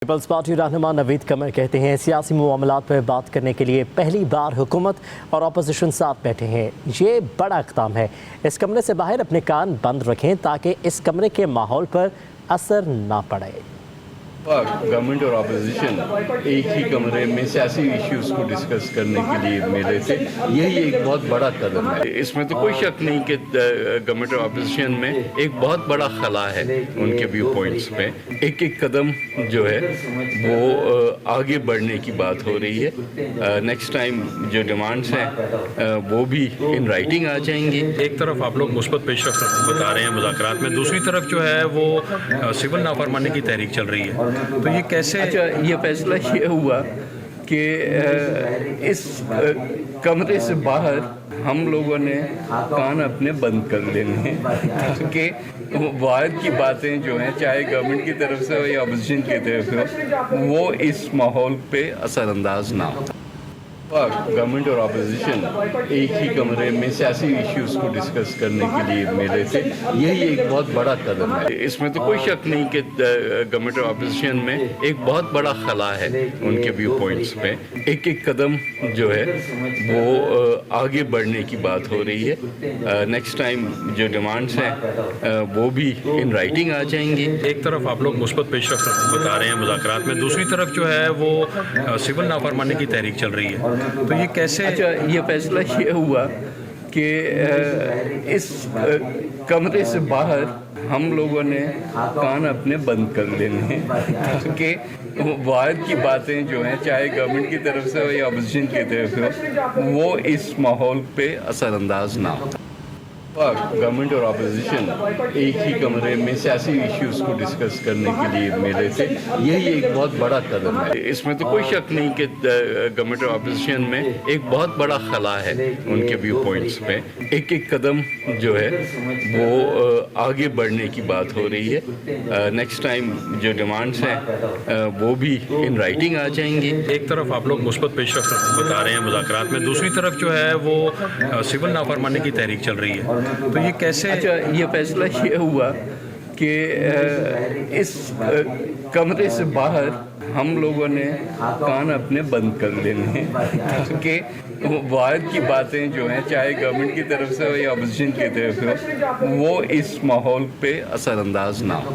Peoples party رہنما نوید قمر کہتے ہیں سیاسی معاملات پر بات کرنے کے لیے پہلی بار حکومت اور اپوزیشن ساتھ بیٹھے ہیں۔ یہ بڑا اقدام ہے۔ اس کمرے سے باہر اپنے کان بند رکھیں تاکہ اس کمرے کے ماحول پر اثر نہ پڑے۔ گورنمنٹ اور اپوزیشن ایک ہی کمرے میں سیاسی ایشوز کو ڈسکس کرنے کے لیے ملے تھے، یہی ایک بہت بڑا قدم ہے۔ اس میں تو کوئی شک نہیں کہ گورنمنٹ اور اپوزیشن میں ایک بہت بڑا خلا ہے ان کے ویو پوائنٹس پہ۔ ایک ایک قدم جو ہے وہ آگے بڑھنے کی بات ہو رہی ہے۔ نیکسٹ ٹائم جو ڈیمانڈس ہیں وہ بھی ان رائٹنگ آ جائیں گی۔ ایک طرف آپ لوگ مثبت پیش رفت بتا رہے ہیں مذاکرات میں، دوسری طرف جو ہے وہ سول نافرمانی کی تحریک چل رہی ہے، تو یہ کیسے؟ اچھا، یہ فیصلہ یہ ہوا کہ اس کمرے سے باہر ہم لوگوں نے کان اپنے بند کر لینے ہیں تاکہ باہر کی باتیں جو ہیں چاہے گورنمنٹ کی طرف سے ہو یا اپوزیشن کی طرف سے ہو وہ اس ماحول پہ اثر انداز نہ ہو۔ گورنمنٹ اور اپوزیشن ایک ہی کمرے میں سیاسی ایشوز کو ڈسکس کرنے کے لیے ملے تھے، یہی ایک بہت بڑا قدم ہے۔ اس میں تو کوئی شک نہیں کہ گورنمنٹ اور اپوزیشن میں ایک بہت بڑا خلا ہے ان کے ویو پوائنٹس پہ۔ ایک ایک قدم جو ہے وہ آگے بڑھنے کی بات ہو رہی ہے۔ نیکسٹ ٹائم جو ڈیمانڈس ہیں وہ بھی ان رائٹنگ آ جائیں گی۔ ایک طرف آپ لوگ مثبت پیش رفت بتا رہے ہیں مذاکرات میں، دوسری طرف جو ہے وہ سول نافرمانی کی تحریک چل رہی ہے، تو یہ کیسے؟ اچھا، یہ فیصلہ یہ ہوا کہ اس کمرے سے باہر ہم لوگوں نے کان اپنے بند کر لینے ہیں تاکہ باہر کی باتیں جو ہیں چاہے گورنمنٹ کی طرف سے ہو یا اپوزیشن کی طرف سے ہو وہ اس ماحول پہ اثر انداز نہ ہو۔ گورنمنٹ اور اپوزیشن ایک ہی کمرے میں سیاسی ایشوز کو ڈسکس کرنے کے لیے ملے تھے، یہی ایک بہت بڑا قدم ہے۔ اس میں تو کوئی شک نہیں کہ گورنمنٹ اور اپوزیشن میں ایک بہت بڑا خلا ہے ان کے ویو پوائنٹس پہ۔ ایک ایک قدم جو ہے وہ آگے بڑھنے کی بات ہو رہی ہے۔ نیکسٹ ٹائم جو ڈیمانڈس ہیں وہ بھی ان رائٹنگ آ جائیں گی۔ ایک طرف آپ لوگ مثبت پیش رفت بتا رہے ہیں مذاکرات میں، دوسری طرف جو ہے وہ سول نافرمانی کی تحریک چل رہی ہے، تو یہ کیسے؟ اچھا، یہ فیصلہ یہ ہوا کہ اس کمرے سے باہر ہم لوگوں نے کان اپنے بند کر لینے ہیں تاکہ باہر کی باتیں جو ہیں چاہے گورنمنٹ کی طرف سے ہو یا اپوزیشن کی طرف سے ہو وہ اس ماحول پہ اثر انداز نہ ہو۔